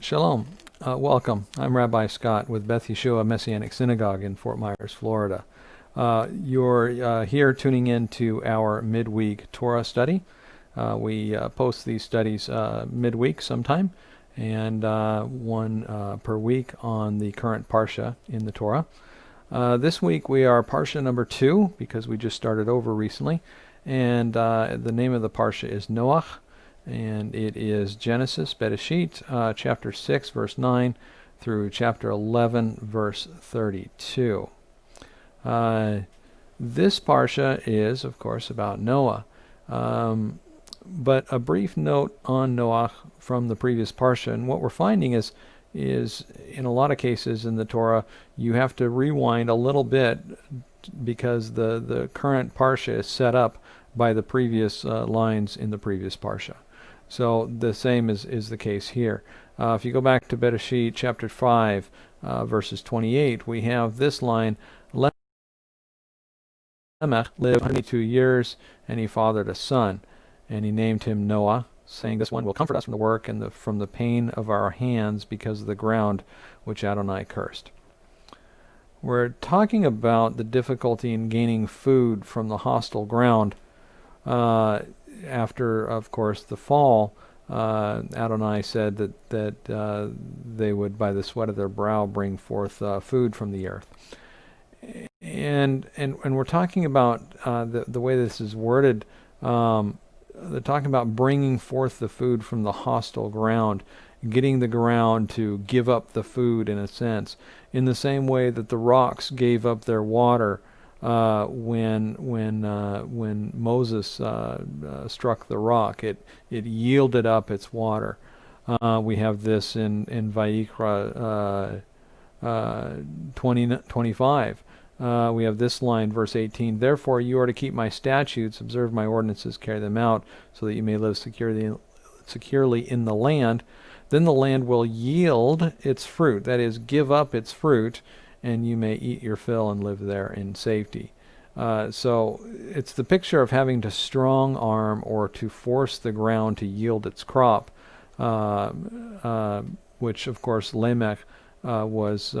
Shalom. Welcome. I'm Rabbi Scott with Beth Yeshua Messianic Synagogue in Fort Myers, Florida. You're here tuning in to our midweek Torah study. We post these studies midweek sometime, and one per week on the current Parsha in the Torah. This week we are Parsha number 2 because we just started over recently, and the name of the Parsha is Noach. And it is Genesis, Bereshit, chapter 6, verse 9, through chapter 11, verse 32. This parsha is, of course, about Noah. But a brief note on Noach from the previous parsha, and what we're finding is in a lot of cases in the Torah, you have to rewind a little bit because the current parsha is set up by the previous lines in the previous parsha. So the same is the case here. If you go back to Bereshit chapter 5, verses 28, we have this line, Lamech lived 22 years, and he fathered a son, and he named him Noah, saying, this one will comfort us from the work and from the pain of our hands because of the ground which Adonai cursed. We're talking about the difficulty in gaining food from the hostile ground. After, of course, the fall, Adonai said that they would, by the sweat of their brow, bring forth food from the earth. And we're talking about the way this is worded. They're talking about bringing forth the food from the hostile ground, getting the ground to give up the food, in a sense, in the same way that the rocks gave up their water when Moses struck the rock. It yielded up its water. We have this in Vayikra 25. We have this line, verse 18, therefore you are to keep my statutes, observe my ordinances, carry them out, so that you may live securely in the land. Then the land will yield its fruit, that is, give up its fruit, and you may eat your fill and live there in safety. So it's the picture of having to strong arm or to force the ground to yield its crop, which of course Lamech was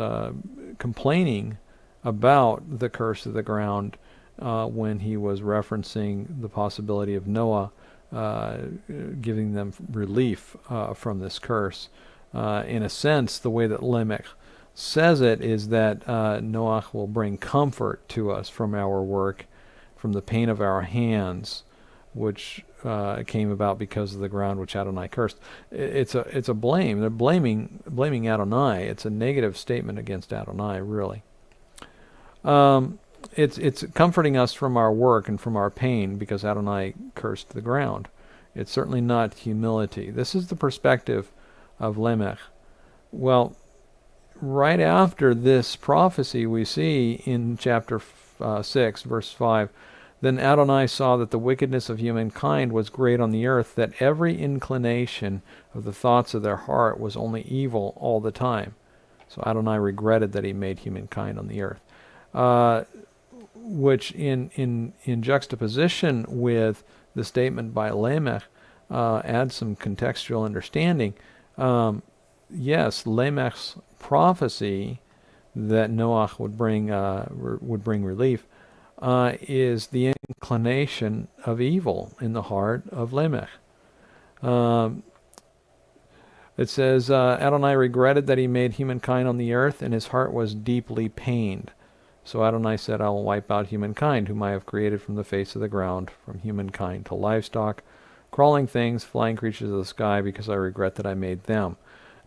complaining about the curse of the ground when he was referencing the possibility of Noah giving them relief from this curse. In a sense, the way that Lamech says it is that Noach will bring comfort to us from our work, from the pain of our hands, which came about because of the ground which Adonai cursed. It's a blame. They're blaming Adonai. It's a negative statement against Adonai, really. It's comforting us from our work and from our pain because Adonai cursed the ground. It's certainly not humility. This is the perspective of Lamech. Well, right after this prophecy, we see in chapter 6, verse 5, then Adonai saw that the wickedness of humankind was great on the earth, that every inclination of the thoughts of their heart was only evil all the time. So Adonai regretted that he made humankind on the earth. Which in juxtaposition with the statement by Lamech adds some contextual understanding. Yes, Lamech's prophecy that Noach would bring relief is the inclination of evil in the heart of Lamech. It says, Adonai regretted that he made humankind on the earth, and his heart was deeply pained. So Adonai said, I will wipe out humankind, whom I have created from the face of the ground, from humankind to livestock, crawling things, flying creatures of the sky, because I regret that I made them.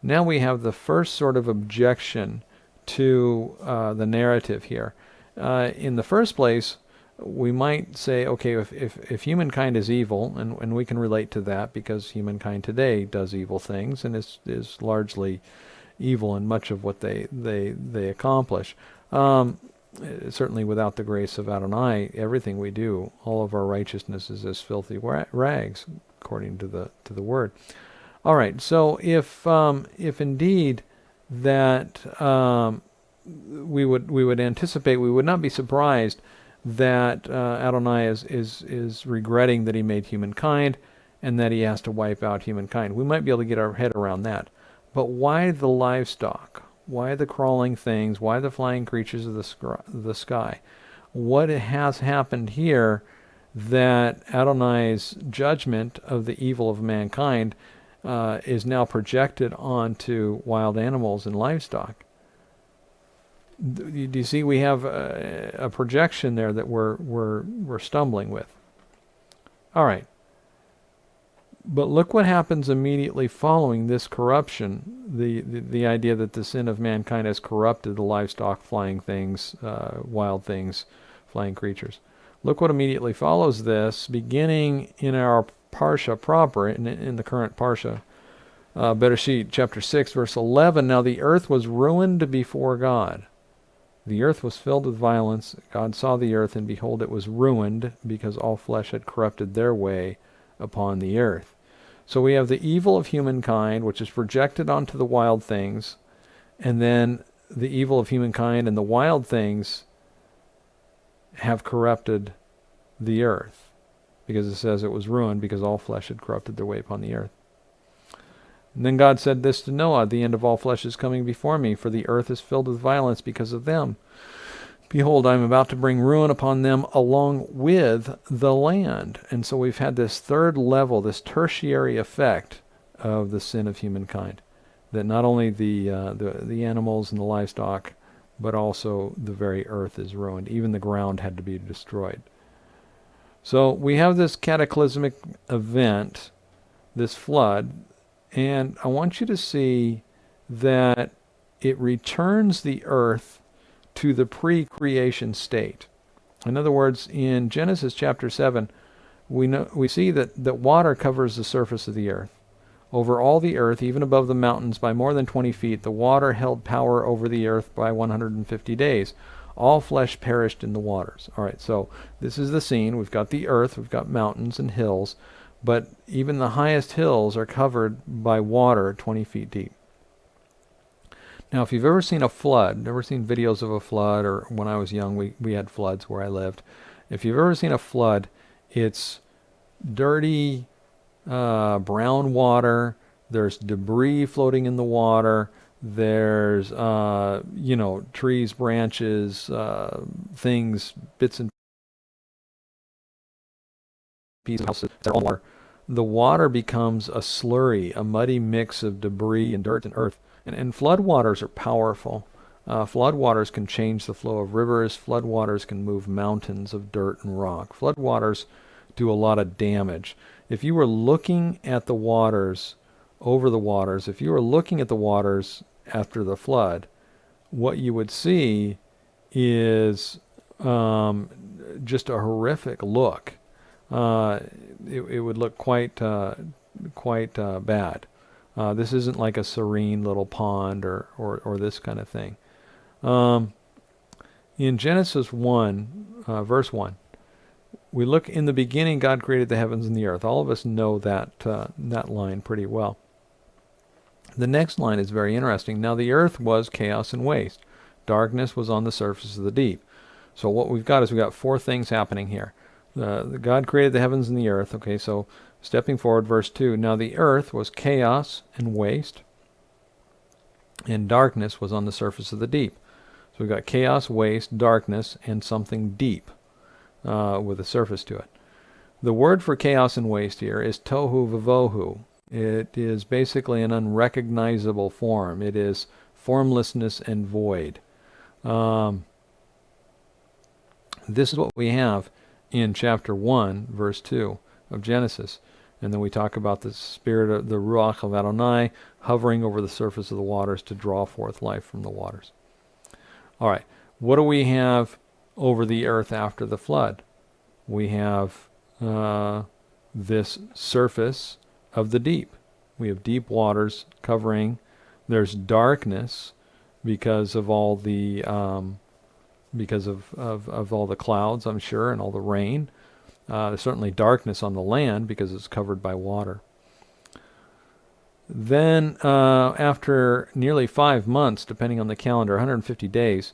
Now we have the first sort of objection to the narrative here. In the first place, we might say, okay, if humankind is evil, and we can relate to that because humankind today does evil things and is largely evil in much of what they accomplish. Certainly without the grace of Adonai, everything we do, all of our righteousness is as filthy rags, according to the word. All right, so if indeed that we would anticipate, we would not be surprised that Adonai is regretting that he made humankind and that he has to wipe out humankind. We might be able to get our head around that. But why the livestock? Why the crawling things? Why the flying creatures of the sky? What has happened here that Adonai's judgment of the evil of mankind is now projected onto wild animals and livestock? Do you see we have a projection there that we're stumbling with? All right. But look what happens immediately following this corruption, the idea that the sin of mankind has corrupted the livestock, flying things, wild things, flying creatures. Look what immediately follows this, beginning in our Parsha proper, in the current Parsha, Bereshit chapter 6, verse 11. Now the earth was ruined before God. The earth was filled with violence. God saw the earth, and behold, it was ruined, because all flesh had corrupted their way upon the earth. So we have the evil of humankind, which is projected onto the wild things, and then the evil of humankind and the wild things have corrupted the earth, because it says it was ruined because all flesh had corrupted their way upon the earth. And then God said this to Noah, the end of all flesh is coming before me, for the earth is filled with violence because of them. Behold, I am about to bring ruin upon them along with the land. And so we've had this third level, this tertiary effect of the sin of humankind, that not only the animals and the livestock, but also the very earth is ruined. Even the ground had to be destroyed. So we have this cataclysmic event, this flood, and I want you to see that it returns the earth to the pre-creation state. In other words, in Genesis chapter 7, we see that water covers the surface of the earth. Over all the earth, even above the mountains, by more than 20 feet, the water held power over the earth by 150 days. All flesh perished in the waters. All right, so this is the scene. We've got the earth, we've got mountains and hills, but even the highest hills are covered by water 20 feet deep. Now, if you've ever seen a flood, ever seen videos of a flood, or when I was young, we had floods where I lived. If you've ever seen a flood, it's dirty, brown water. There's debris floating in the water. There's, trees, branches, things, bits and pieces. They're all water. The water becomes a slurry, a muddy mix of debris and dirt and earth. And floodwaters are powerful. Floodwaters can change the flow of rivers. Floodwaters can move mountains of dirt and rock. Floodwaters do a lot of damage. If you were looking at the waters, over the waters, if you were looking at the waters after the flood, what you would see is just a horrific look. It would look quite bad. This isn't like a serene little pond or this kind of thing. In Genesis 1, verse 1, we look, in the beginning God created the heavens and the earth. All of us know that line pretty well. The next line is very interesting. Now the earth was chaos and waste. Darkness was on the surface of the deep. So what we've got is we've got four things happening here. God created the heavens and the earth. Okay, so stepping forward, verse 2. Now the earth was chaos and waste, and darkness was on the surface of the deep. So we've got chaos, waste, darkness, and something deep with a surface to it. The word for chaos and waste here is tohu vavohu. It is basically an unrecognizable form. It is formlessness and void. This is what we have in chapter 1, verse 2 of Genesis. And then we talk about the spirit of the Ruach of Adonai hovering over the surface of the waters to draw forth life from the waters. All right, what do we have over the earth after the flood? We have this surface of the deep. We have deep waters covering. There's darkness because of all the all the clouds, I'm sure, and all the rain. There's certainly darkness on the land because it's covered by water. Then after nearly 5 months, depending on the calendar, 150 days,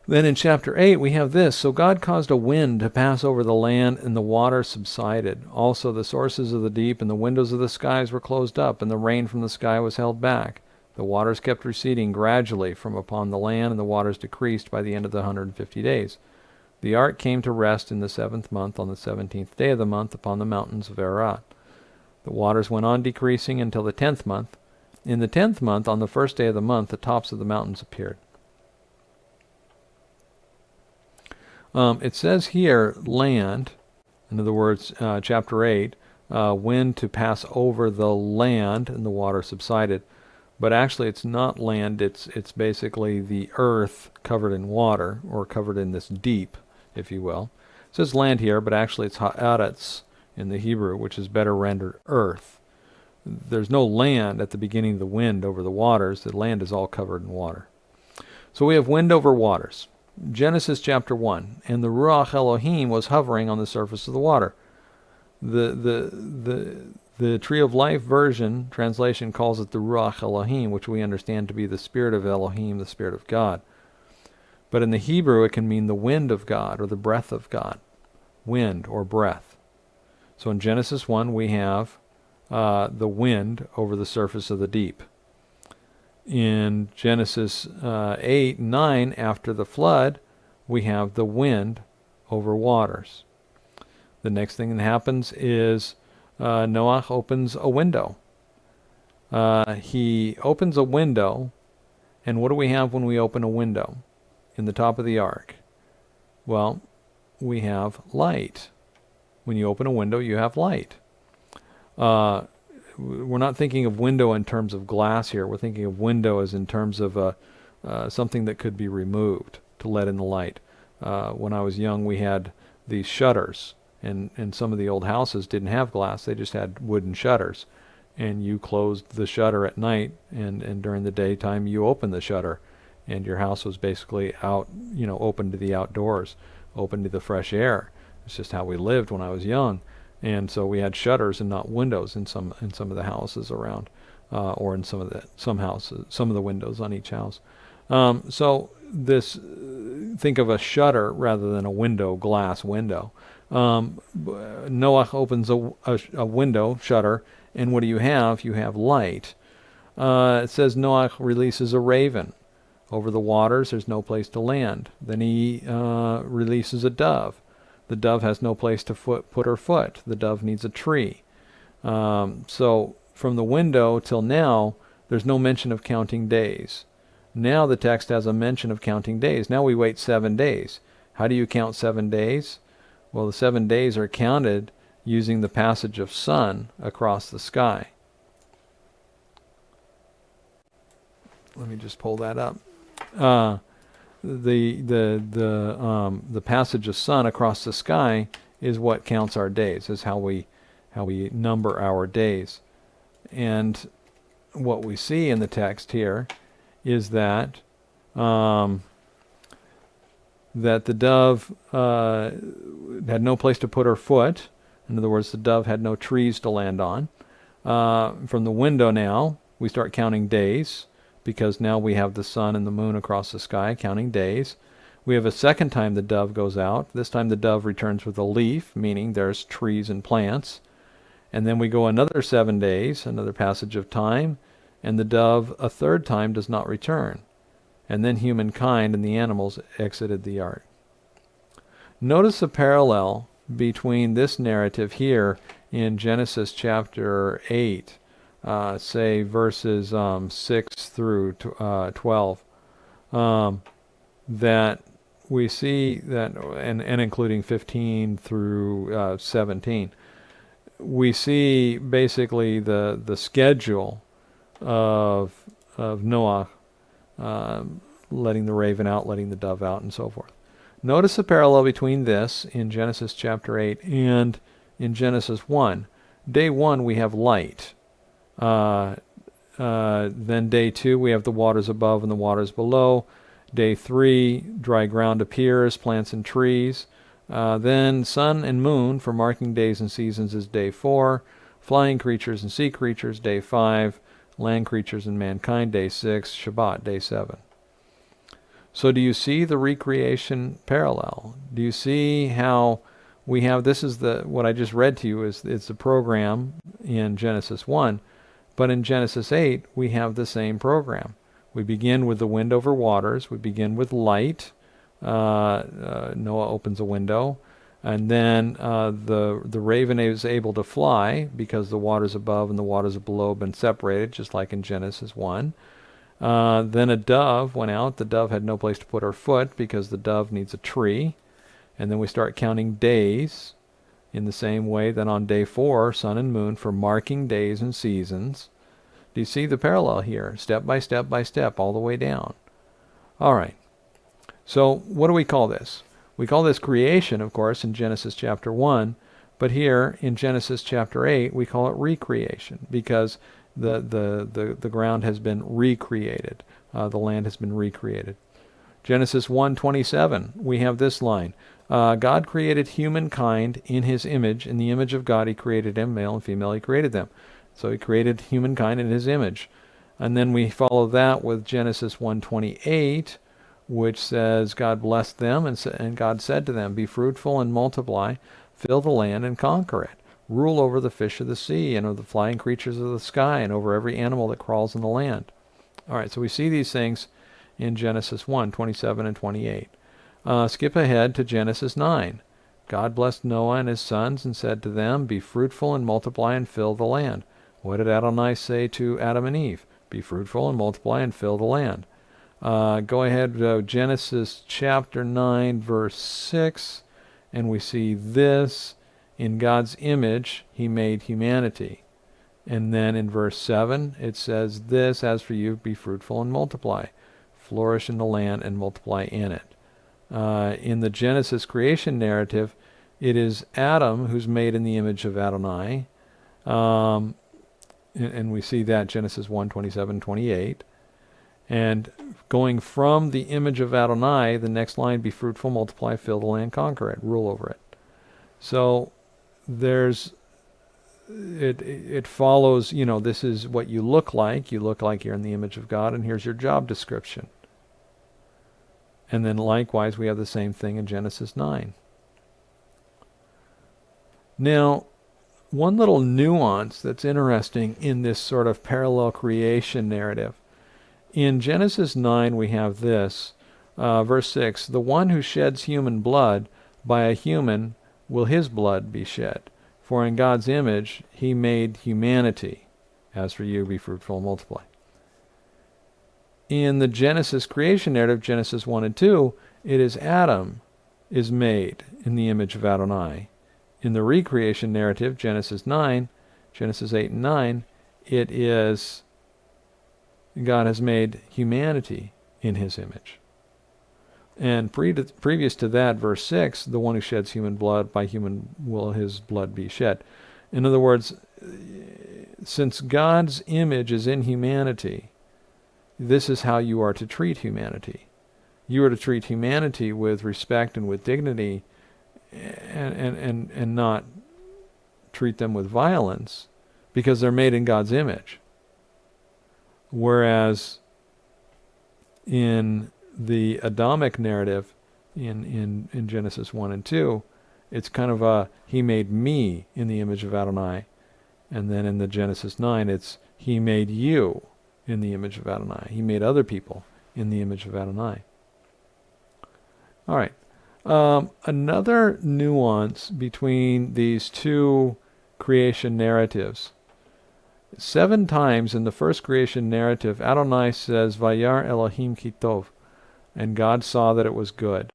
Then in chapter 8 we have this. So God caused a wind to pass over the land, and the water subsided. Also the sources of the deep and the windows of the skies were closed up, and the rain from the sky was held back. The waters kept receding gradually from upon the land, and the waters decreased by the end of the 150 days. The ark came to rest in the 7th month, on the 17th day of the month, upon the mountains of Ararat. The waters went on decreasing until the 10th month. In the 10th month, on the first day of the month, the tops of the mountains appeared. It says here, land, in other words, chapter 8, wind to pass over the land, and the water subsided. But actually it's not land, it's basically the earth covered in water, or covered in this deep, if you will. It says land here, but actually it's ha'aretz in the Hebrew, which is better rendered earth. There's no land at the beginning of the wind over the waters. The land is all covered in water. So we have wind over waters. Genesis chapter 1, and the Ruach Elohim was hovering on the surface of the water. The Tree of Life version translation calls it the Ruach Elohim, which we understand to be the Spirit of Elohim, the Spirit of God. But in the Hebrew it can mean the wind of God or the breath of God, wind or breath. So in Genesis 1 we have the wind over the surface of the deep. In Genesis 8, 9, after the flood, we have the wind over waters. The next thing that happens is Noach opens a window. He opens a window, and what do we have when we open a window in the top of the ark? Well, we have light. When you open a window, you have light. We're not thinking of window in terms of glass here. We're thinking of window as in terms of something that could be removed to let in the light. When I was young, we had these shutters, and some of the old houses didn't have glass. They just had wooden shutters. And you closed the shutter at night, and during the daytime you opened the shutter, and your house was basically out, open to the outdoors, open to the fresh air. It's just how we lived when I was young. And so we had shutters and not windows in some of the houses around, or in some of the windows on each house. So this, think of a shutter rather than a window, glass window. Noach opens a window shutter, and what do you have? You have light. It says Noach releases a raven over the waters. There's no place to land. Then he releases a dove. The dove has no place to put her foot. The dove needs a tree. So from the window till now, there's no mention of counting days. Now the text has a mention of counting days. Now we wait 7 days. How do you count 7 days? Well, the 7 days are counted using the passage of sun across the sky. Let me just pull that up. The passage of sun across the sky is what counts our days, is how we number our days. And what we see in the text here is that that the dove had no place to put her foot. In other words, the dove had no trees to land on. From the window now, we start counting days, because now we have the sun and the moon across the sky, counting days. We have a second time the dove goes out. This time the dove returns with a leaf, meaning there's trees and plants. And then we go another 7 days, another passage of time, and the dove a third time does not return. And then humankind and the animals exited the ark. Notice a parallel between this narrative here in Genesis chapter 8, say verses 6 through 12, that we see that, and including 15 through 17, we see basically the schedule of Noah, letting the raven out, letting the dove out, and so forth. Notice the parallel between this in Genesis chapter 8 and in Genesis 1. Day 1 we have light. Then day 2 we have the waters above and the waters below. Day 3, dry ground appears, plants and trees. Then sun and moon for marking days and seasons is day 4. Flying creatures and sea creatures, day 5. Land creatures and mankind, day 6. Shabbat, day 7. So do you see the recreation parallel? Do you see how we have, this is what I just read to you is it's the program in Genesis 1, but in Genesis 8 we have the same program. We begin with the wind over waters, we begin with light, Noah opens a window, and then the raven is able to fly because the waters above and the waters below have been separated, just like in Genesis 1. Then a dove went out. The dove had no place to put her foot because the dove needs a tree. And then we start counting days in the same way that on day 4, sun and moon for marking days and seasons. Do you see the parallel here? Step by step by step, all the way down. All right. So what do we call this? We call this creation, of course, in Genesis chapter 1. But here in Genesis chapter 8, we call it recreation because the ground has been recreated. The land has been recreated. Genesis 1:27, we have this line. God created humankind in his image. In the image of God he created him, male and female he created them. So he created humankind in his image. And then we follow that with Genesis 1:28, which says God blessed them and God said to them, be fruitful and multiply, fill the land and conquer it. Rule over the fish of the sea and over the flying creatures of the sky and over every animal that crawls in the land. All right, so we see these things in Genesis 1:27 and 28. Skip ahead to Genesis 9. God blessed Noah and his sons and said to them, be fruitful and multiply and fill the land. What did Adonai say to Adam and Eve? Be fruitful and multiply and fill the land. Go ahead to Genesis chapter 9, verse 6, and we see this. In God's image, he made humanity. And then in verse 7, it says this, as for you, be fruitful and multiply. Flourish in the land and multiply in it. In the Genesis creation narrative, it is Adam who's made in the image of Adonai. And we see that Genesis 1:27, 28. And going from the image of Adonai, the next line, be fruitful, multiply, fill the land, conquer it, rule over it. So it follows, this is what you look like. You look like you're in the image of God, and here's your job description. And then likewise, we have the same thing in Genesis 9. Now, one little nuance that's interesting in this sort of parallel creation narrative. In Genesis 9, we have this, verse 6, the one who sheds human blood, by a human will his blood be shed. For in God's image he made humanity. As for you, be fruitful and multiply. In the Genesis creation narrative, Genesis 1 and 2, it is Adam is made in the image of Adonai. In the recreation narrative, Genesis 8 and 9, it is God has made humanity in his image. And previous to that, verse 6, the one who sheds human blood, by human will his blood be shed. In other words, since God's image is in humanity, this is how you are to treat humanity. You are to treat humanity with respect and with dignity, and not treat them with violence, because they're made in God's image. Whereas in the Adamic narrative in Genesis 1 and 2, it's kind of he made me in the image of Adonai. And then in the Genesis 9, it's he made you in the image of Adonai. He made other people in the image of Adonai. All right. Another nuance between these two creation narratives. 7 times in the first creation narrative, Adonai says, Vayar Elohim ki tov, and God saw that it was good.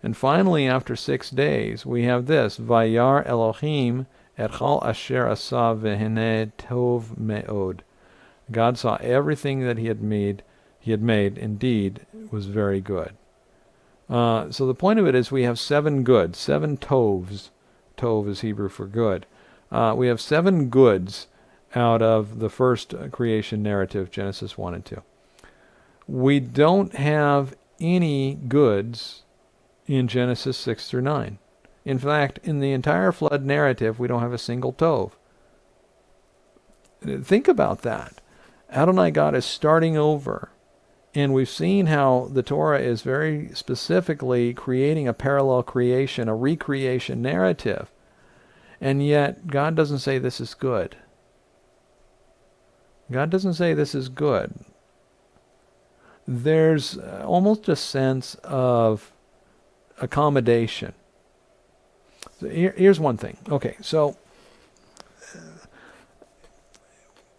And finally, after 6 days, we have this, Vayar Elohim et chal asher asa vehene tov me'od. God saw everything that he had made, indeed, was very good. So the point of it is we have 7 goods, 7 tovs. Tov is Hebrew for good. We have 7 goods out of the first creation narrative, Genesis 1 and 2. We don't have any goods in Genesis 6 through 9. In fact, in the entire flood narrative, we don't have a single tov. Think about that. Adonai God is starting over And we've seen how the Torah is very specifically creating a parallel creation, a recreation narrative. And yet, God doesn't say this is good. God doesn't say this is good. There's almost a sense of accommodation. So here's one thing. Okay, so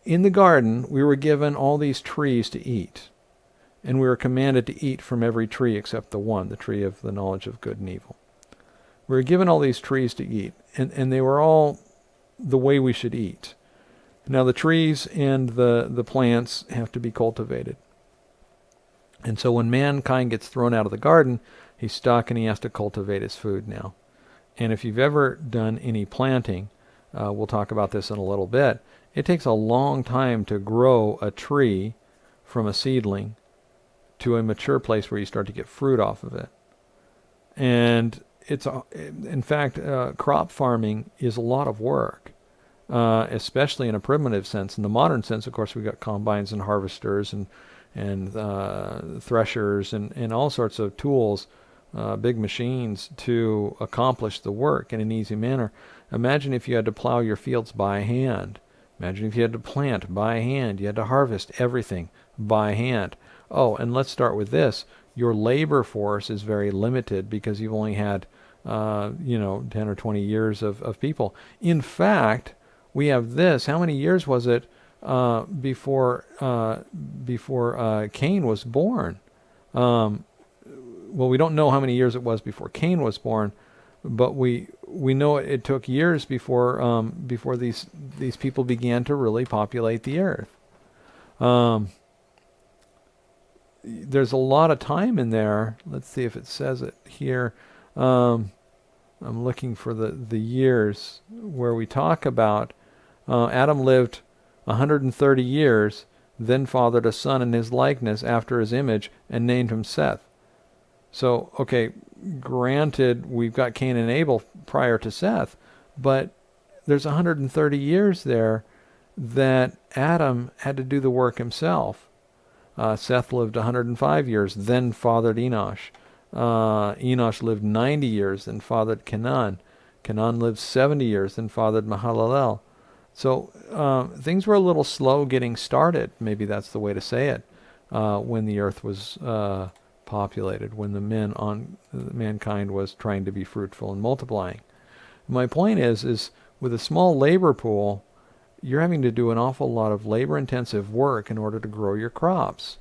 in the garden, we were given all these trees to eat. And we were commanded to eat from every tree except the one, the tree of the knowledge of good and evil. We were given all these trees to eat, and they were all the way we should eat. Now the trees and the plants have to be cultivated. And so when mankind gets thrown out of the garden, he's stuck and he has to cultivate his food now. And if you've ever done any planting, we'll talk about this in a little bit, it takes a long time to grow a tree from a seedling to a mature place where you start to get fruit off of it. And it's, in fact, crop farming is a lot of work, especially in a primitive sense. In the modern sense, of course, we've got combines and harvesters and threshers and all sorts of tools, big machines to accomplish the work in an easy manner. Imagine if you had to plow your fields by hand. Imagine if you had to plant by hand. You had to harvest everything by hand. Oh, and let's start with this. Your labor force is very limited because you've only had, 10 or 20 years of people. In fact, we have this. How many years was it before Cain was born? Well, we don't know how many years it was before Cain was born, but we know it took years before these people began to really populate the earth. There's a lot of time in there. Let's see if it says it here. I'm looking for the years where we talk about Adam lived 130 years, then fathered a son in his likeness after his image, and named him Seth. So, okay, granted, we've got Cain and Abel prior to Seth, but there's 130 years there that Adam had to do the work himself. Seth lived 105 years, then fathered Enosh. Enosh lived 90 years, then fathered Kenan. Kenan lived 70 years, then fathered Mahalalel. So things were a little slow getting started, maybe that's the way to say it, when the earth was populated, when mankind was trying to be fruitful and multiplying. My point is with a small labor pool, you're having to do an awful lot of labor-intensive work in order to grow your crops.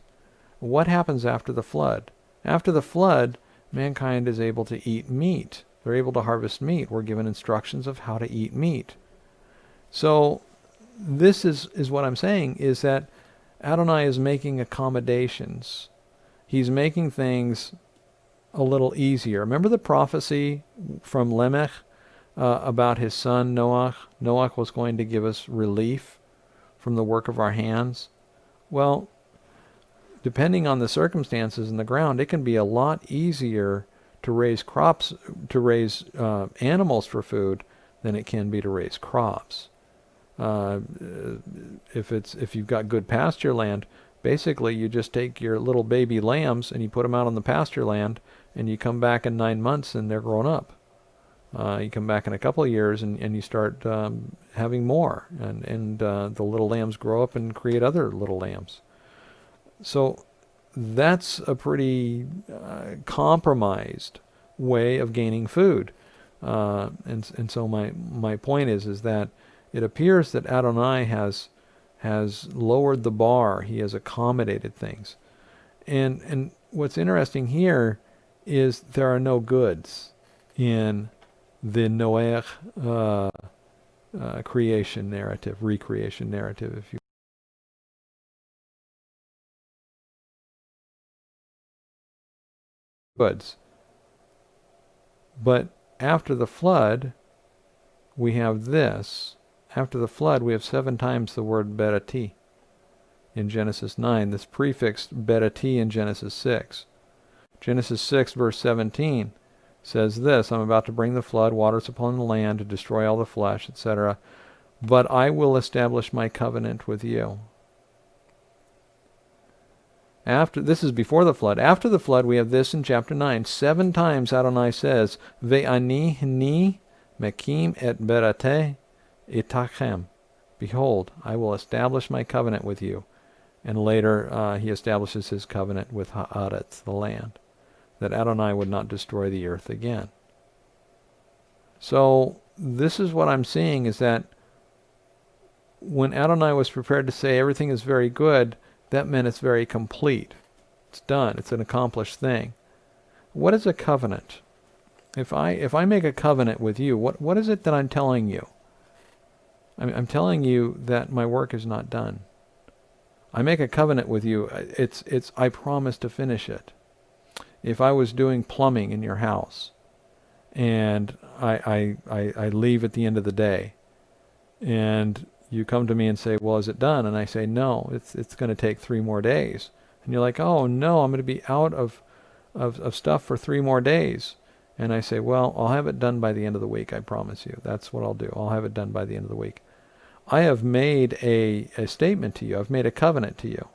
What happens after the flood? After the flood, mankind is able to eat meat. They're able to harvest meat. We're given instructions of how to eat meat. So this is what I'm saying, is that Adonai is making accommodations. He's making things a little easier. Remember the prophecy from Lamech about his son Noach? Noach was going to give us relief from the work of our hands. Well, depending on the circumstances in the ground, it can be a lot easier to raise crops, to raise animals for food than it can be to raise crops. If you've got good pasture land, basically you just take your little baby lambs and you put them out on the pasture land, and you come back in 9 months and they're grown up. You come back in a couple of years and you start having more, and the little lambs grow up and create other little lambs. So that's a pretty compromised way of gaining food. And so my point is that it appears that Adonai has lowered the bar. He has accommodated things. And what's interesting here is there are no goods in the Noach creation narrative, recreation narrative, if you goods. But after the flood, we have this. After the flood, we have 7 times the word berati in Genesis 9. This prefixed berati in Genesis 6. Genesis 6, verse 17 says this: I'm about to bring the flood waters upon the land to destroy all the flesh, etc. But I will establish my covenant with you. This is before the flood. After the flood, we have this in chapter 9. 7 times Adonai says, Ve'ani hni mekim et berate itachem. Behold, I will establish my covenant with you. And later he establishes his covenant with Haaretz, the land, that Adonai would not destroy the earth again. So this is what I'm seeing, is that when Adonai was prepared to say everything is very good, that meant it's very complete. It's done. It's an accomplished thing. What is a covenant? If I make a covenant with you, what is it that I'm telling you? I'm telling you that my work is not done. I make a covenant with you. It's I promise to finish it. If I was doing plumbing in your house, and I leave at the end of the day, and you come to me and say, well, is it done? And I say, no, it's going to take 3 more days. And you're like, oh no, I'm going to be out of stuff for 3 more days. And I say, well, I'll have it done by the end of the week, I promise you. That's what I'll do. I'll have it done by the end of the week. I have made a statement to you. I've made a covenant to you.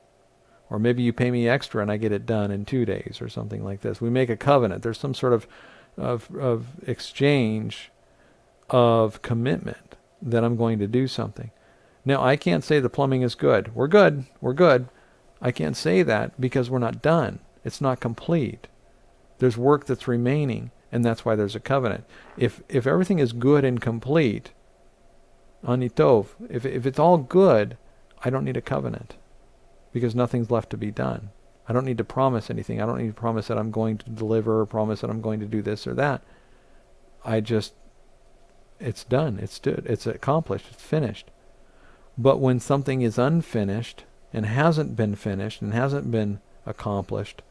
Or maybe you pay me extra and I get it done in 2 days or something like this. We make a covenant. There's some sort of exchange of commitment that I'm going to do something. Now, I can't say the plumbing is good. We're good. We're good. I can't say that because we're not done. It's not complete. There's work that's remaining, and that's why there's a covenant. If everything is good and complete, Anitov, if it's all good, I don't need a covenant because nothing's left to be done. I don't need to promise anything. I don't need to promise that I'm going to deliver or promise that I'm going to do this or that. It's done. It's accomplished. It's finished. But when something is unfinished and hasn't been finished and hasn't been accomplished,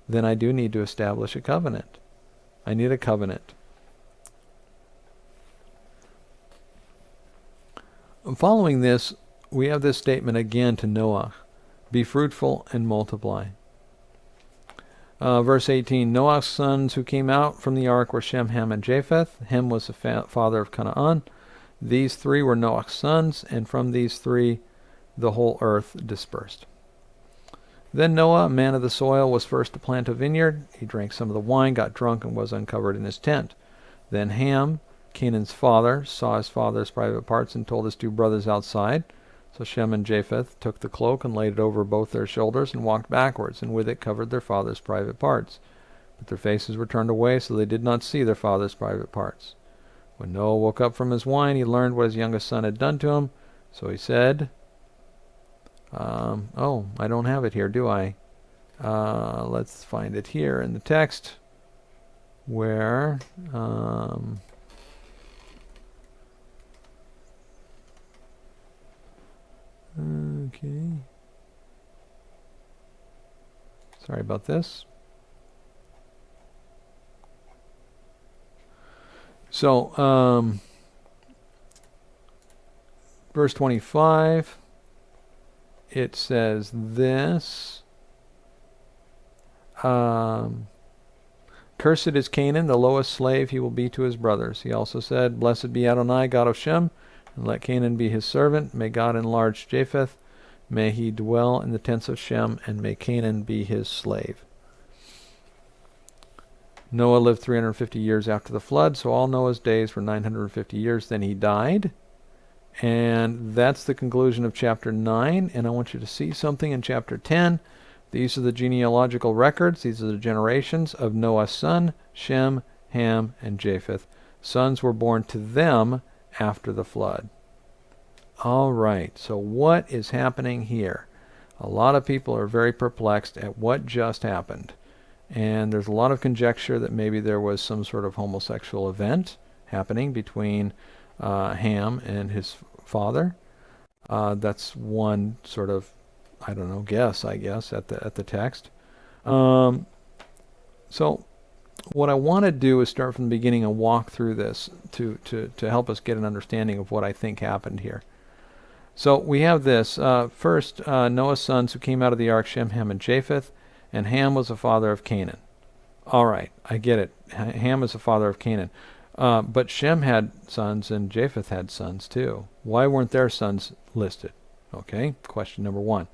then I do need to establish a covenant. I need a covenant. Following this, we have this statement again to Noach. Be fruitful and multiply. Verse 18, Noach's sons who came out from the ark were Shem, Ham, and Japheth. Ham was the father of Canaan. These 3 were Noach's sons, and from these 3 the whole earth dispersed. Then Noah, a man of the soil, was first to plant a vineyard. He drank some of the wine, got drunk, and was uncovered in his tent. Then Ham, Canaan's father, saw his father's private parts and told his 2 brothers outside. So Shem and Japheth took the cloak and laid it over both their shoulders and walked backwards, and with it covered their father's private parts. But their faces were turned away, so they did not see their father's private parts. When Noah woke up from his wine, he learned what his youngest son had done to him. So he said, I don't have it here, do I? Let's find it here in the text where... Okay. Sorry about this. So, verse 25, it says this. Cursed is Canaan, the lowest slave he will be to his brothers. He also said, Blessed be Adonai, God of Shem, and let Canaan be his servant. May God enlarge Japheth. May he dwell in the tents of Shem, and may Canaan be his slave. Noah lived 350 years after the flood, so all Noah's days were 950 years. Then he died. And that's the conclusion of chapter 9. And I want you to see something in chapter 10. These are the genealogical records. These are the generations of Noah's son, Shem, Ham, and Japheth. Sons were born to them after the flood. All right, so what is happening here? A lot of people are very perplexed at what just happened. And there's a lot of conjecture that maybe there was some sort of homosexual event happening between Ham and his father. That's one sort of, guess at the text. So what I want to do is start from the beginning and walk through this to help us get an understanding of what I think happened here. So we have this. First, Noah's sons who came out of the ark, Shem, Ham, and Japheth. And Ham was the father of Canaan. All right, I get it. Ham is the father of Canaan. But Shem had sons and Japheth had sons too. Why weren't their sons listed? Okay, question number 1.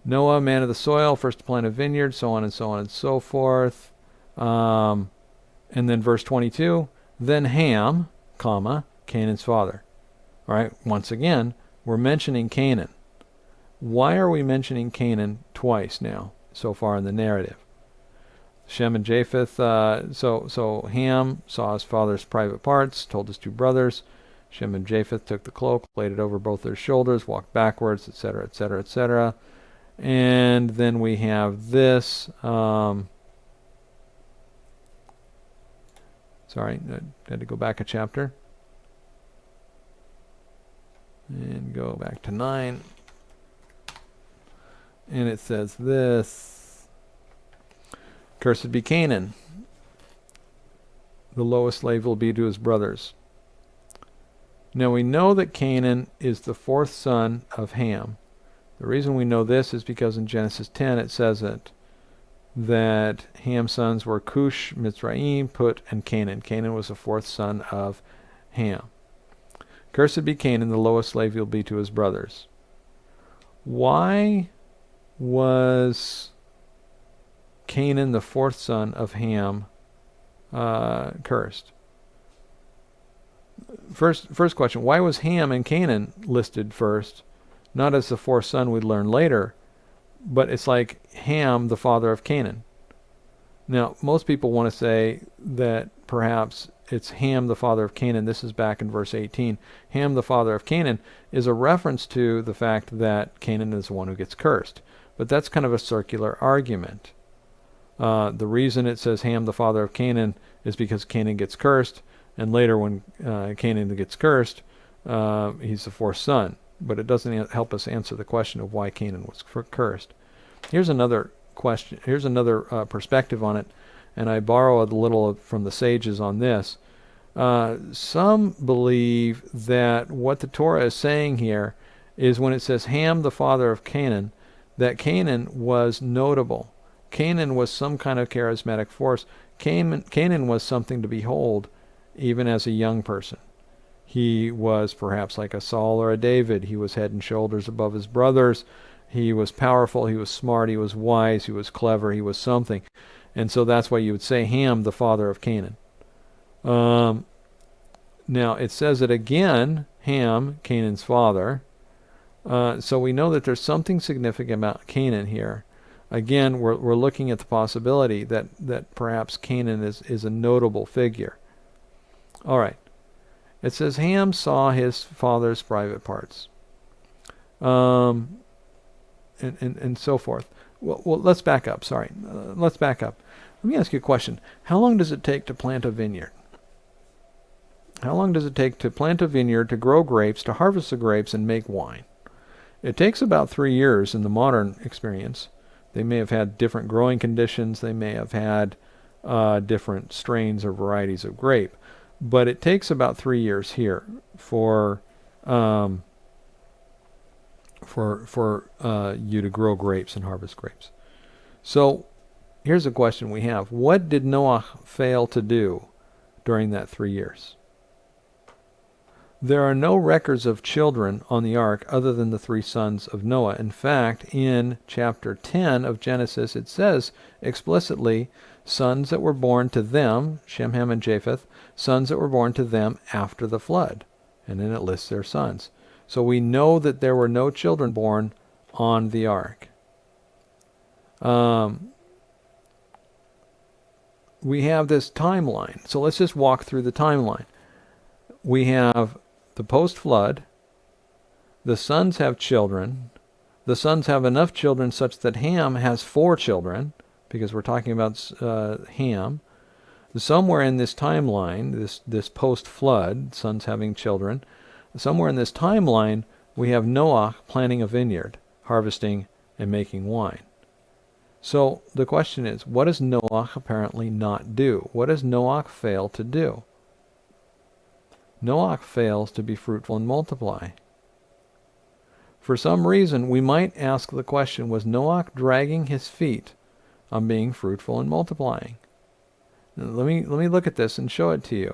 Noah, man of the soil, first to plant a vineyard, so on and so on and so forth. And then verse 22, then Ham, comma, Canaan's father. All right, once again, we're mentioning Canaan. Why are we mentioning Canaan twice now, so far in the narrative? Shem and Japheth, so Ham saw his father's private parts, told his two brothers. Shem and Japheth took the cloak, laid it over both their shoulders, walked backwards, etc., etc., etc. And then we have this. Sorry, I had to go back a chapter. And go back to 9. And it says this. Cursed be Canaan. The lowest slave will be to his brothers. Now we know that Canaan is the fourth son of Ham. The reason we know this is because in Genesis 10 it says that Ham's sons were Cush, Mitzrayim, Put, and Canaan. Canaan was the fourth son of Ham. Cursed be Canaan, the lowest slave he'll be to his brothers. Why was Canaan, the fourth son of Ham, cursed? First question, why was Ham and Canaan listed first? Not as the fourth son we'd learn later, but it's like Ham, the father of Canaan. Now, most people want to say that perhaps it's Ham, the father of Canaan. This is back in verse 18. Ham, the father of Canaan, is a reference to the fact that Canaan is the one who gets cursed. But that's kind of a circular argument. The reason it says Ham, the father of Canaan, is because Canaan gets cursed, and later when Canaan gets cursed, he's the fourth son. But it doesn't help us answer the question of why Canaan was cursed. Here's another question. Here's another perspective on it, and I borrow a little from the sages on this. Some believe that what the Torah is saying here is when it says Ham, the father of Canaan, that Canaan was notable. Canaan was some kind of charismatic force. Canaan was something to behold, even as a young person. He was perhaps like a Saul or a David. He was head and shoulders above his brothers. He was powerful. He was smart. He was wise. He was clever. He was something. And so that's why you would say Ham, the father of Canaan. Now, it says it again, Ham, Canaan's father. So we know that there's something significant about Canaan here. Again, we're looking at the possibility that perhaps Canaan is a notable figure. All right. It says Ham saw his father's private parts. And so forth. Well, let's back up. Sorry. Let's back up. Let me ask you a question. How long does it take to plant a vineyard? How long does it take to plant a vineyard, to grow grapes, to harvest the grapes, and make wine? It takes about 3 years in the modern experience. They may have had different growing conditions. They may have had different strains or varieties of grape. But it takes about 3 years here for you to grow grapes and harvest grapes. So here's a question we have. What did Noach fail to do during that 3 years? There are no records of children on the ark other than the 3 sons of Noah. In fact, in chapter 10 of Genesis, it says explicitly, sons that were born to them, Shem, Ham, and Japheth, sons that were born to them after the flood. And then it lists their sons. So we know that there were no children born on the ark. We have this timeline. So let's just walk through the timeline. We have the post-flood. The sons have children. The sons have enough children such that Ham has 4 children, because we're talking about Ham. Somewhere in this timeline, this post-flood, sons having children, somewhere in this timeline, we have Noach planting a vineyard, harvesting, and making wine. So the question is, what does Noach apparently not do? What does Noach fail to do? Noach fails to be fruitful and multiply. For some reason, we might ask the question, was Noach dragging his feet on being fruitful and multiplying? Now, let me look at this and show it to you.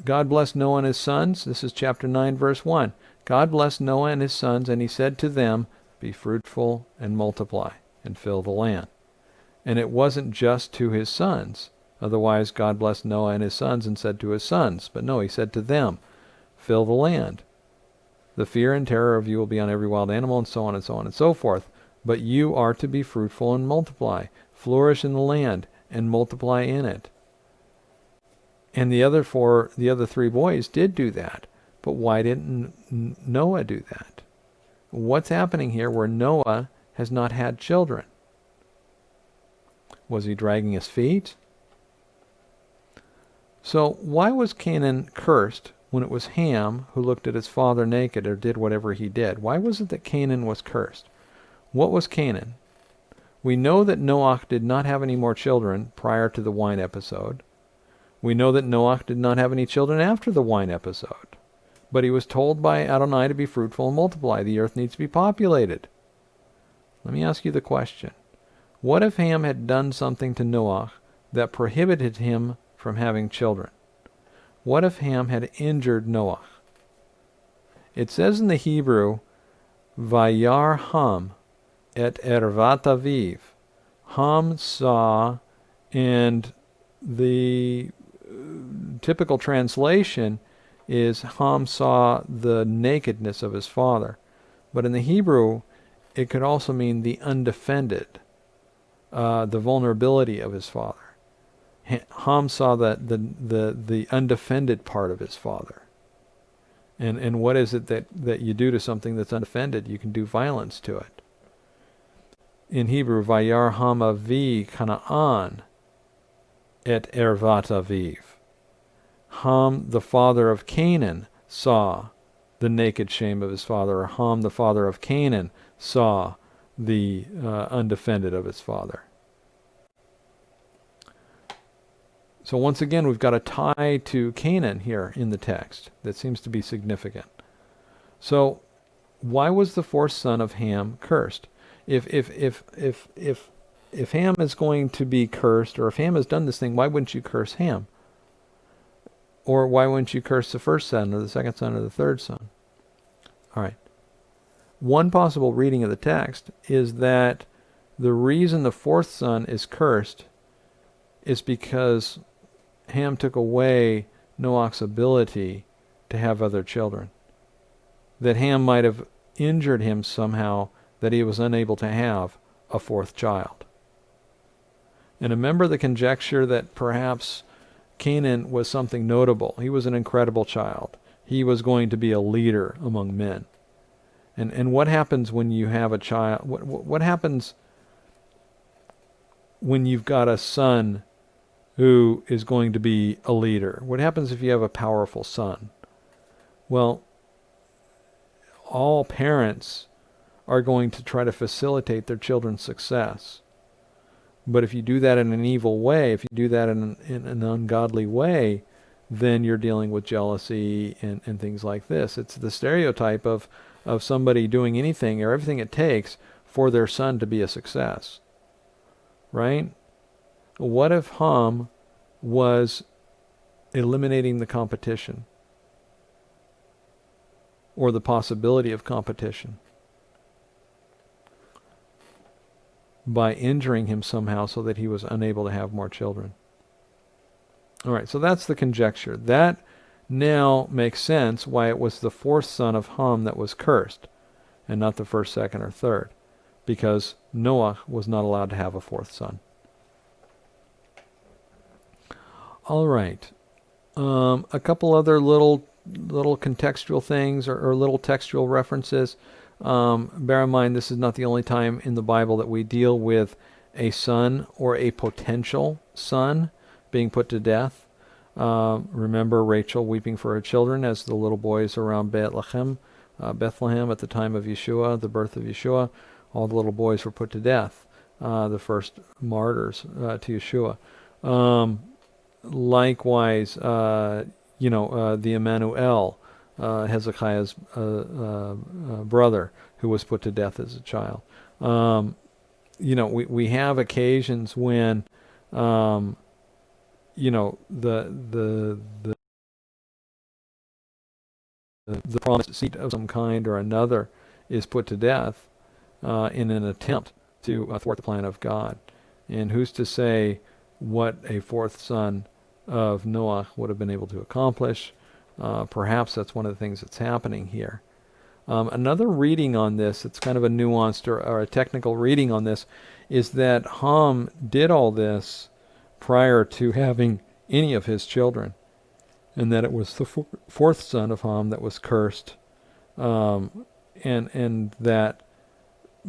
God blessed Noah and his sons. This is chapter 9, verse 1. God blessed Noah and his sons, and he said to them, be fruitful and multiply and fill the land. And it wasn't just to his sons. Otherwise, God blessed Noah and his sons and said to his sons. But no, he said to them, fill the land. The fear and terror of you will be on every wild animal, and so on and so on and so forth. But you are to be fruitful and multiply, flourish in the land, and multiply in it. And the other three boys did do that. But why didn't Noah do that? What's happening here where Noah has not had children? Was he dragging his feet? So why was Canaan cursed when it was Ham who looked at his father naked or did whatever he did? Why was it that Canaan was cursed? What was Canaan? We know that Noach did not have any more children prior to the wine episode. We know that Noach did not have any children after the wine episode. But he was told by Adonai to be fruitful and multiply. The earth needs to be populated. Let me ask you the question. What if Ham had done something to Noach that prohibited him from having children? What if Ham had injured Noach? It says in the Hebrew, Vayar Ham et ervat aviv. Ham saw, and the typical translation is Ham saw the nakedness of his father. But in the Hebrew, it could also mean the undefended, the vulnerability of his father. Ham saw the undefended part of his father. And what is it that you do to something that's undefended? You can do violence to it. In Hebrew, Vayar Ham avi Kanaan et ervat aviv. Ham, the father of Canaan, saw the naked shame of his father, or Ham, the father of Canaan, saw the undefended of his father. So once again, we've got a tie to Canaan here in the text that seems to be significant. So why was the fourth son of Ham cursed? If Ham is going to be cursed, or if Ham has done this thing, why wouldn't you curse Ham? Or why wouldn't you curse the first son, or the second son, or the third son? All right. One possible reading of the text is that the reason the fourth son is cursed is because Ham took away Noach's ability to have other children. That Ham might have injured him somehow, that he was unable to have a fourth child. And remember the conjecture that perhaps Canaan was something notable. He was an incredible child. He was going to be a leader among men. And what happens when you have a child? What happens when you've got a son who is going to be a leader? What happens if you have a powerful son? Well, all parents are going to try to facilitate their children's success. But if you do that in an evil way, if you do that in an ungodly way, then you're dealing with jealousy and things like this. It's the stereotype of somebody doing anything or everything it takes for their son to be a success. Right? What if Ham was eliminating the competition? Or the possibility of competition? By injuring him somehow so that he was unable to have more children. All right, so that's the conjecture. That now makes sense why it was the fourth son of Ham that was cursed, and not the first, second, or third, because Noach was not allowed to have a fourth son. All right, a couple other little contextual things or little textual references. Bear in mind, this is not the only time in the Bible that we deal with a son or a potential son being put to death. Remember Rachel weeping for her children as the little boys around Bethlehem at the time of Yeshua, the birth of Yeshua. All the little boys were put to death, the first martyrs to Yeshua. Likewise, the Emmanuel, Hezekiah's brother, who was put to death as a child. We have occasions when the the promised seed of some kind or another is put to death in an attempt to thwart the plan of God. And who's to say what a fourth son of Noach would have been able to accomplish? Perhaps that's one of the things that's happening here. Another reading on this, it's kind of a nuanced or a technical reading on this, is that Ham did all this prior to having any of his children, and that it was the fourth son of Ham that was cursed, and that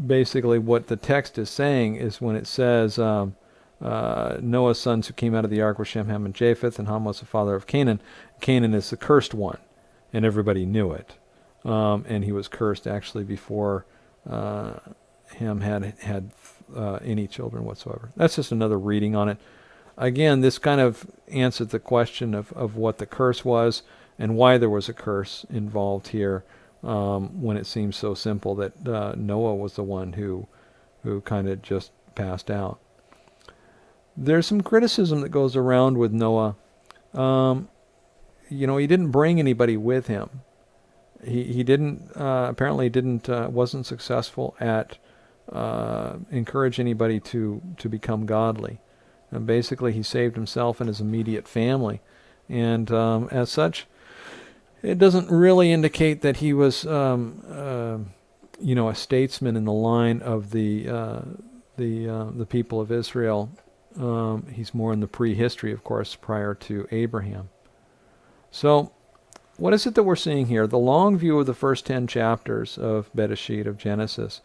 basically what the text is saying is when it says Noah's sons who came out of the ark were Shem, Ham, and Japheth, and Ham was the father of Canaan. Canaan is the cursed one, and everybody knew it. And he was cursed actually before Ham had any children whatsoever. That's just another reading on it. Again, this kind of answered the question of what the curse was and why there was a curse involved here, when it seems so simple that Noah was the one who kind of just passed out. There's some criticism that goes around with Noah. He didn't bring anybody with him. He didn't apparently wasn't successful at encourage anybody to become godly. And basically, he saved himself and his immediate family, and as such, it doesn't really indicate that he was, a statesman in the line of the people of Israel. He's more in the prehistory, of course, prior to Abraham. So, what is it that we're seeing here? The long view of the first 10 chapters of Bereshit, of Genesis,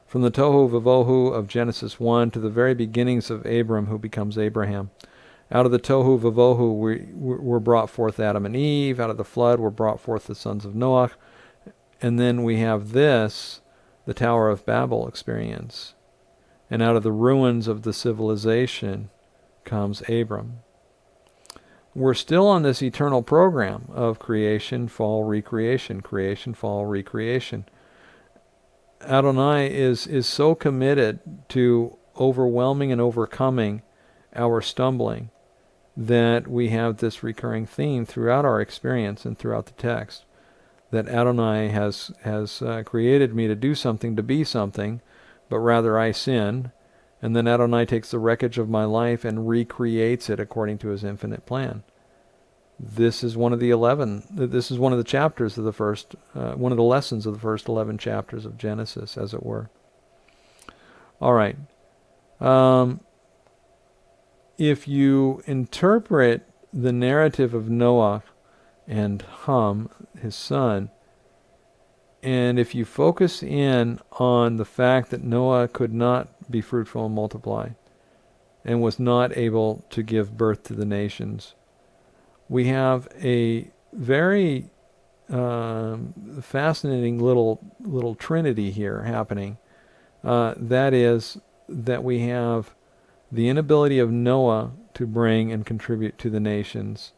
from the Tohu Vavohu of Genesis 1 to the very beginnings of Abram, who becomes Abraham. Out of the Tohu Vavohu were brought forth Adam and Eve. Out of the flood were brought forth the sons of Noach. And then we have this, the Tower of Babel experience. And out of the ruins of the civilization comes Abram. We're still on this eternal program of creation, fall, recreation, creation, fall, recreation. Adonai is so committed to overwhelming and overcoming our stumbling that we have this recurring theme throughout our experience and throughout the text, that Adonai has created me to do something, to be something, but rather I sin, and then Adonai takes the wreckage of my life and recreates it according to his infinite plan. This is one of the chapters of the first, one of the lessons of the first 11 chapters of Genesis, as it were. All right. If you interpret the narrative of Noah and Ham, his son, and if you focus in on the fact that Noah could not be fruitful and multiply, and was not able to give birth to the nations, we have a very fascinating little trinity here happening. That is that we have the inability of Noah to bring and contribute to the nations,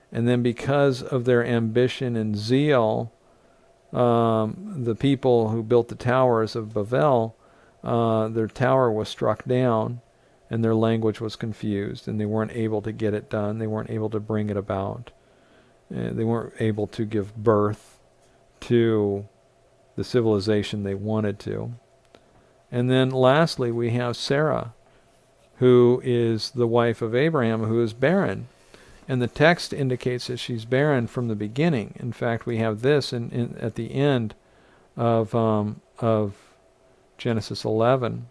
and then because of their ambition and zeal, the people who built the towers of Babel, their tower was struck down, and their language was confused, and they weren't able to get it done. They weren't able to bring it about. They weren't able to give birth to the civilization they wanted to. And then lastly, we have Sarah, who is the wife of Abraham, who is barren. And the text indicates that she's barren from the beginning. In fact, we have this at the end of Genesis 11.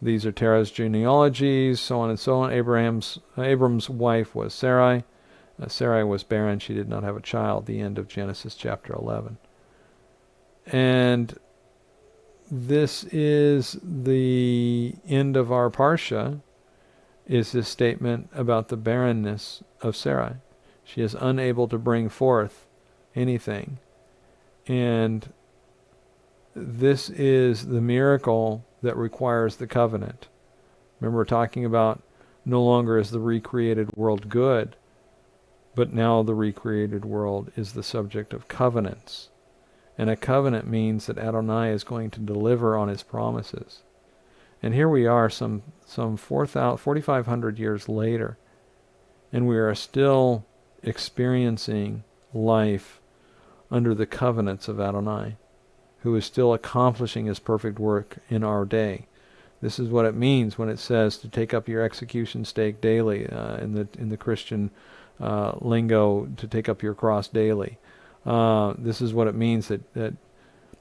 These are Terah's genealogies, so on and so on. Abram's wife was Sarai. Sarai was barren. She did not have a child. The end of Genesis chapter 11. And this is the end of our parsha, is this statement about the barrenness of Sarai. She is unable to bring forth anything. And this is the miracle that requires the covenant. Remember, we're talking about no longer is the recreated world good, but now the recreated world is the subject of covenants. And a covenant means that Adonai is going to deliver on his promises. And here we are some 4,500 years later, and we are still experiencing life under the covenants of Adonai, who is still accomplishing his perfect work in our day. This is what it means when it says to take up your execution stake daily, in the Christian lingo, to take up your cross daily. This is what it means that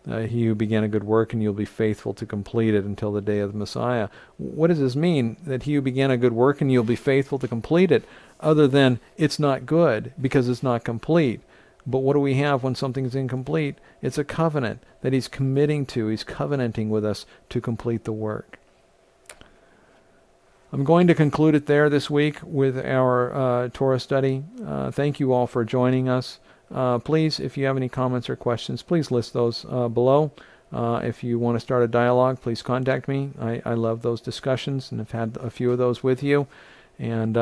he who began a good work and you'll be faithful to complete it until the day of the Messiah. What does this mean, that he who began a good work and you'll be faithful to complete it, other than it's not good because it's not complete? But what do we have when something is incomplete? It's a covenant that he's committing to. He's covenanting with us to complete the work. I'm going to conclude it there this week with our Torah study. Thank you all for joining us. Please, if you have any comments or questions, please list those below. If you want to start a dialogue, please contact me. I love those discussions and have had a few of those with you. And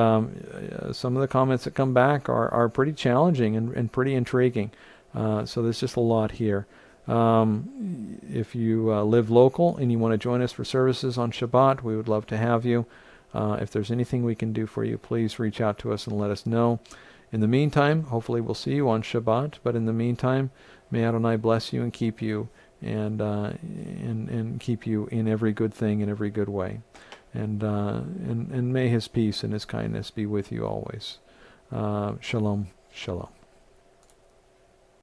some of the comments that come back are pretty challenging and pretty intriguing. So there's just a lot here. If you live local and you want to join us for services on Shabbat, we would love to have you. If there's anything we can do for you, please reach out to us and let us know. In the meantime, hopefully we'll see you on Shabbat. But in the meantime, may Adonai bless you and keep you, and keep you in every good thing, in every good way. And may his peace and his kindness be with you always. Shalom, shalom.